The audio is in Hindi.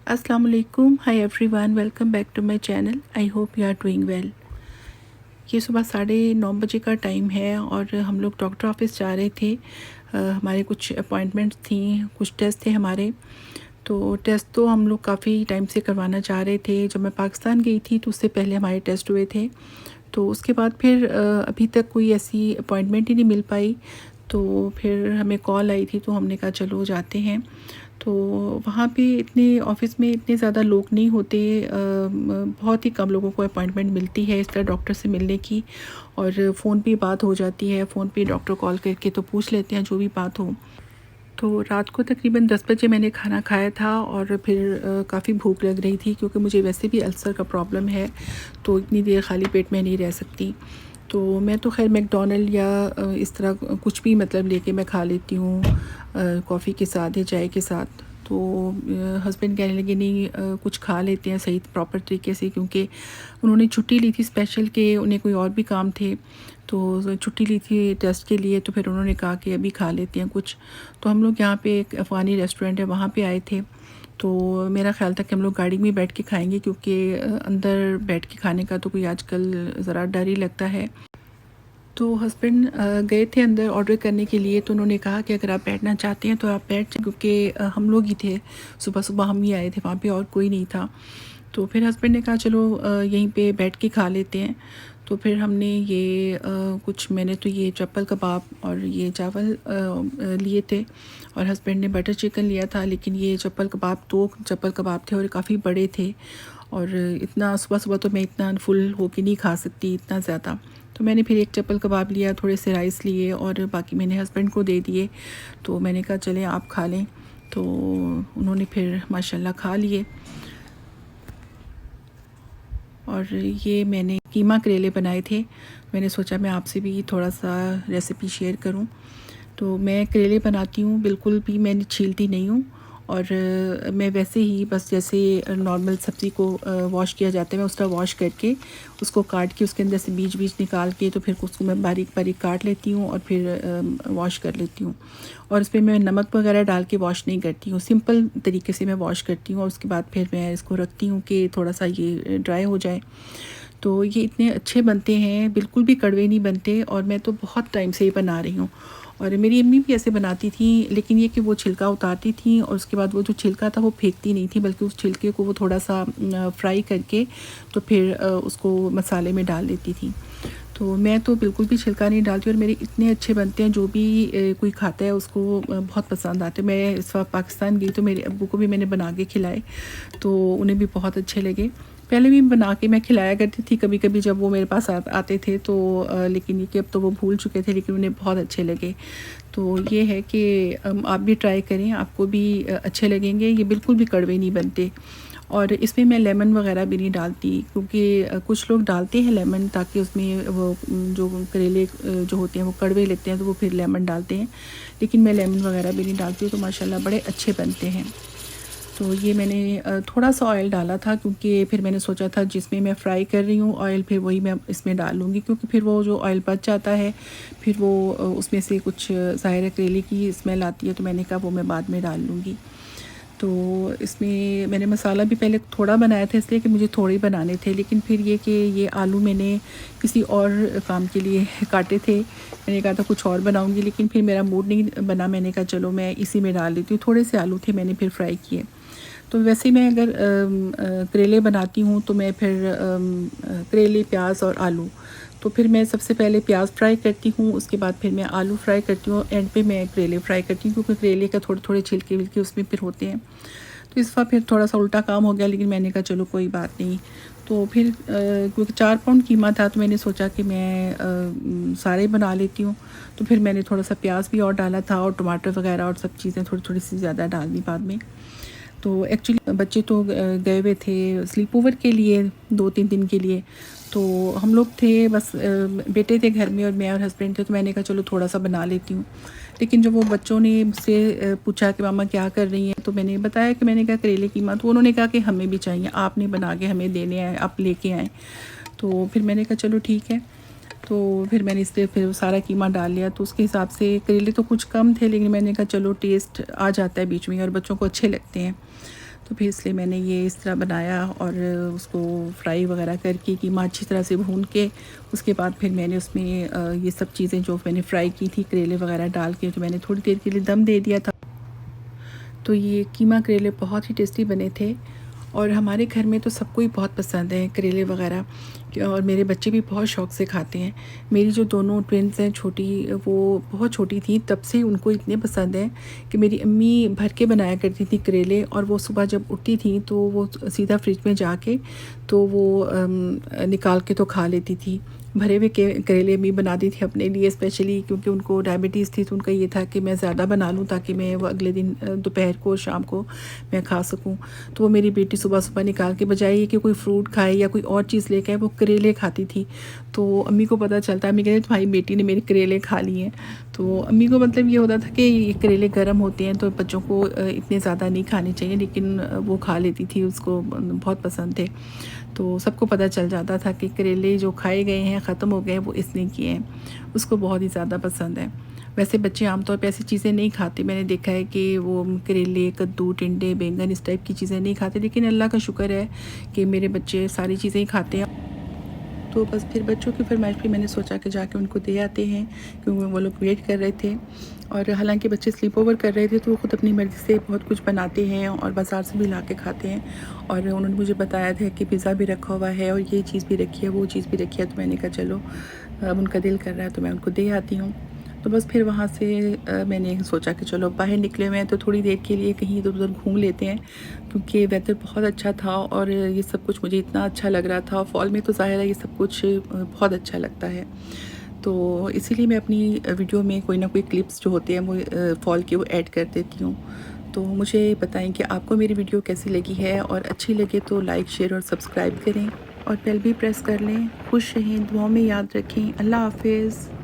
अस्सलाम वालेकुम, hi everyone, welcome back to my channel. I hope you are doing well. ये सुबह 9:30 बजे का टाइम है और हम लोग डॉक्टर ऑफिस जा रहे थे। हमारे कुछ अपॉइंटमेंट्स थी, कुछ टेस्ट थे हमारे। तो टेस्ट तो हम लोग काफ़ी टाइम से करवाना चाह रहे थे। जब मैं पाकिस्तान गई थी तो उससे पहले हमारे टेस्ट हुए थे। तो उसके बाद फिर अभी तक कोई ऐसी अपॉइंटमेंट ही नहीं मिल पाई। तो फिर हमें कॉल आई थी तो हमने कहा चलो जाते हैं। तो वहाँ पे इतने ऑफ़िस में इतने ज़्यादा लोग नहीं होते, बहुत ही कम लोगों को अपॉइंटमेंट मिलती है इस तरह डॉक्टर से मिलने की। और फ़ोन पे बात हो जाती है, फ़ोन पे डॉक्टर कॉल करके तो पूछ लेते हैं जो भी बात हो। तो रात को तकरीबन 10 बजे मैंने खाना खाया था और फिर काफ़ी भूख लग रही थी क्योंकि मुझे वैसे भी अल्सर का प्रॉब्लम है, तो इतनी देर खाली पेट में नहीं रह सकती। तो मैं तो ख़ैर मैकडॉनल्ड या इस तरह कुछ भी मतलब लेके मैं खा लेती हूँ, कॉफ़ी के साथ या चाय के साथ। तो हस्बैंड कहने लगे नहीं, कुछ खा लेते हैं सही प्रॉपर तरीके से, क्योंकि उन्होंने छुट्टी ली थी स्पेशल के, उन्हें कोई और भी काम थे। तो छुट्टी ली थी टेस्ट के लिए, तो फिर उन्होंने कहा कि अभी खा लेते हैं कुछ। तो हम लोग यहाँ पे एक अफ़गानी रेस्टोरेंट है वहाँ पे आए थे। तो मेरा ख़्याल था कि हम लोग गाड़ी में बैठ के खाएंगे, क्योंकि अंदर बैठ के खाने का तो कोई आजकल ज़रा डर ही लगता है। तो हस्बैंड गए थे अंदर ऑर्डर करने के लिए, तो उन्होंने कहा कि अगर आप बैठना चाहते हैं तो आप बैठ जाएं, क्योंकि हम लोग ही थे, सुबह सुबह हम ही आए थे, वहाँ पे और कोई नहीं था। तो फिर हस्बैंड ने कहा चलो यहीं पे बैठ के खा लेते हैं। तो फिर हमने ये कुछ, मैंने तो ये चप्पल कबाब और ये चावल लिए थे और हस्बैंड ने बटर चिकन लिया था। लेकिन ये चप्पल कबाब, 2 चप्पल कबाब थे और काफ़ी बड़े थे, और इतना सुबह सुबह तो मैं इतना फुल होके नहीं खा सकती इतना ज़्यादा। तो मैंने फिर एक चप्पल कबाब लिया, थोड़े से राइस लिए और बाकी मैंने हस्बैंड को दे दिए। तो मैंने कहा चलें आप खा लें। तो उन्होंने फिर माशाल्लाह खा लिए। और ये मैंने कीमा करेले बनाए थे। मैंने सोचा मैं आपसे भी थोड़ा सा रेसिपी शेयर करूं। तो मैं करेले बनाती हूँ, बिल्कुल भी मैं छीलती नहीं हूँ। और मैं वैसे ही बस जैसे नॉर्मल सब्ज़ी को वॉश किया जाता है, मैं उसका वॉश करके उसको काट के उसके अंदर से बीज बीज निकाल के तो फिर उसको मैं बारीक बारीक काट लेती हूँ और फिर वॉश कर लेती हूँ। और इसमें मैं नमक वगैरह डाल के वॉश नहीं करती हूँ, सिंपल तरीके से मैं वॉश करती हूँ और उसके बाद फिर मैं इसको रखती हूँ कि थोड़ा सा ये ड्राई हो जाए। तो ये इतने अच्छे बनते हैं, बिल्कुल भी कड़वे नहीं बनते, और मैं तो बहुत टाइम से ये बना रही हूँ। और मेरी अम्मी भी ऐसे बनाती थी, लेकिन ये कि वो छिलका उतारती थी और उसके बाद वो जो छिलका था वो फेंकती नहीं थी, बल्कि उस छिलके को वो थोड़ा सा फ्राई करके तो फिर उसको मसाले में डाल देती थी। तो मैं तो बिल्कुल भी छिलका नहीं डालती और मेरे इतने अच्छे बनते हैं, जो भी कोई खाता है उसको बहुत पसंद आते हैं। मैं इस वक्त पाकिस्तान गई तो मेरे अब्बू को भी मैंने बना के खिलाए, तो उन्हें भी बहुत अच्छे लगे। पहले भी बना के मैं खिलाया करती थी कभी कभी जब वो मेरे पास आते थे, तो लेकिन ये कि अब तो वो भूल चुके थे, लेकिन उन्हें बहुत अच्छे लगे। तो ये है कि आप भी ट्राई करें, आपको भी अच्छे लगेंगे। ये बिल्कुल भी कड़वे नहीं बनते। और इसमें मैं लेमन वगैरह भी नहीं डालती, क्योंकि कुछ लोग डालते हैं लेमन ताकि उसमें वो जो करेले जो होते हैं वो कड़वे लेते हैं, तो वो फिर लेमन डालते हैं। लेकिन मैं लेमन वगैरह भी नहीं डालती, तो माशाल्लाह बड़े अच्छे बनते हैं। तो ये मैंने थोड़ा सा ऑयल डाला था, क्योंकि फिर मैंने सोचा था जिसमें मैं फ्राई कर रही हूँ ऑयल, फिर वही मैं इसमें डाल लूँगी, क्योंकि फिर वो जो ऑयल बच जाता है फिर वो उसमें से कुछ ज़ाहिर करेले की स्मेल आती है, तो मैंने कहा वो मैं बाद में डाल लूँगी। तो इसमें मैंने मसाला भी पहले थोड़ा बनाया था, इसलिए कि मुझे थोड़े ही बनाने थे। लेकिन फिर ये कि ये आलू मैंने किसी और काम के लिए काटे थे, मैंने कहा था कुछ और बनाऊंगी, लेकिन फिर मेरा मूड नहीं बना। मैंने कहा चलो मैं इसी में डाल देती हूँ। थोड़े से आलू थे, मैंने फिर फ्राई किए। तो वैसे मैं अगर करेले बनाती हूँ तो मैं फिर करेले, प्याज और आलू, तो फिर मैं सबसे पहले प्याज फ्राई करती हूँ, उसके बाद फिर मैं आलू फ्राई करती हूँ, एंड पे मैं करेले फ्राई करती हूँ, क्योंकि करेले का थोड़े थोड़े छिलके विलके उसमें फिर होते हैं। तो इस बार फिर थोड़ा सा उल्टा काम हो गया, लेकिन मैंने कहा चलो कोई बात नहीं। तो फिर क्योंकि 4 पाउंड कीमा था, तो मैंने सोचा कि मैं सारे बना लेती हूँ। तो फिर मैंने थोड़ा सा प्याज भी और डाला था और टमाटर वगैरह और सब चीज़ें थोड़ी थोड़ी सी ज़्यादा डाल दी बाद में। तो एक्चुअली बच्चे तो गए हुए थे स्लीप ओवर के लिए 2-3 दिन के लिए। तो हम लोग थे बस, बेटे थे घर में और मैं और हस्बैंड थे, तो मैंने कहा चलो थोड़ा सा बना लेती हूँ। लेकिन जब वो बच्चों ने मुझसे पूछा कि मामा क्या कर रही हैं, तो मैंने बताया कि मैंने कहा करेले कीमा। तो उन्होंने कहा कि हमें भी चाहिए, आपने बना के हमें देने आए, आप लेके आए। तो फिर मैंने कहा चलो ठीक है। तो फिर मैंने इसलिए फिर सारा कीमा डाल लिया। तो उसके हिसाब से करेले तो कुछ कम थे, लेकिन मैंने कहा चलो टेस्ट आ जाता है बीच में और बच्चों को अच्छे लगते हैं। तो फिर इसलिए मैंने ये इस तरह बनाया और उसको फ्राई वगैरह करके कीमा अच्छी तरह से भून के उसके बाद फिर मैंने उसमें ये सब चीज़ें जो मैंने फ्राई की थी करेले वगैरह डाल के तो मैंने थोड़ी देर के लिए दम दे दिया था। तो ये कीमा करेले बहुत ही टेस्टी बने थे और हमारे घर में तो सबको ही बहुत पसंद है करेले वगैरह और मेरे बच्चे भी बहुत शौक़ से खाते हैं। मेरी जो दोनों ट्विन्स हैं छोटी, वो बहुत छोटी थी तब से उनको इतने पसंद हैं कि मेरी अम्मी भर के बनाया करती थी करेले और वो सुबह जब उठती थी तो वो सीधा फ्रिज में जाके तो वो निकाल के तो खा लेती थी। भरे हुए करेले अम्मी बनाती थी अपने लिए स्पेशली, क्योंकि उनको डायबिटीज़ थी तो उनका ये था कि मैं ज़्यादा बना लूँ ताकि मैं वो अगले दिन दोपहर को शाम को मैं खा सकूँ। तो वो मेरी बेटी सुबह सुबह निकाल के, बजाय ये कि कोई फ्रूट खाए या कोई और चीज़ लेके आए, वो करेले खाती थी। तो अम्मी को पता चलता, अम्मी कहती तुम्हारी बेटी ने मेरे करेले खा लिए हैं। तो अम्मी को मतलब ये होता था कि ये करेले गर्म होते हैं तो बच्चों को इतने ज़्यादा नहीं खाने चाहिए, लेकिन वो खा लेती थी, उसको बहुत पसंद थे। तो सबको पता चल जाता था कि करेले जो खाए गए हैं ख़त्म हो गए हैं वो इसने किए हैं, उसको बहुत ही ज़्यादा पसंद है। वैसे बच्चे आमतौर पे ऐसी चीज़ें नहीं खाते, मैंने देखा है कि वो करेले, कद्दू, टिंडे, बैंगन इस टाइप की चीज़ें नहीं खाते, लेकिन अल्लाह का शुक्र है कि मेरे बच्चे सारी चीज़ें ही खाते हैं। तो बस फिर बच्चों की फरमाइश पे मैंने सोचा कि जाके उनको दे आते हैं, क्योंकि वो लोग वेट कर रहे थे। और हालांकि बच्चे स्लीप ओवर कर रहे थे तो वो ख़ुद अपनी मर्ज़ी से बहुत कुछ बनाते हैं और बाज़ार से भी ला के खाते हैं। और उन्होंने मुझे बताया था कि पिज़्ज़ा भी रखा हुआ है और ये चीज़ भी रखी है, वो चीज़ भी रखी है। तो मैंने कहा चलो अब उनका दिल कर रहा है तो मैं उनको दे आती हूँ। तो बस फिर वहाँ से मैंने सोचा कि चलो बाहर निकले हुए हैं तो थोड़ी देर के लिए कहीं इधर उधर घूम लेते हैं, क्योंकि वेदर बहुत अच्छा था और ये सब कुछ मुझे इतना अच्छा लग रहा था। फॉल में तो ज़ाहिर है ये सब कुछ बहुत अच्छा लगता है, तो इसीलिए मैं अपनी वीडियो में कोई ना कोई क्लिप्स जो होते हैं वो फॉल के वो ऐड कर देती हूँ। तो मुझे बताएं कि आपको मेरी वीडियो कैसी लगी है, और अच्छी लगे तो लाइक, शेयर और सब्सक्राइब करें और बेल भी प्रेस कर लें। खुश रहें, दुआओं में याद रखें। अल्लाह हाफ़िज़।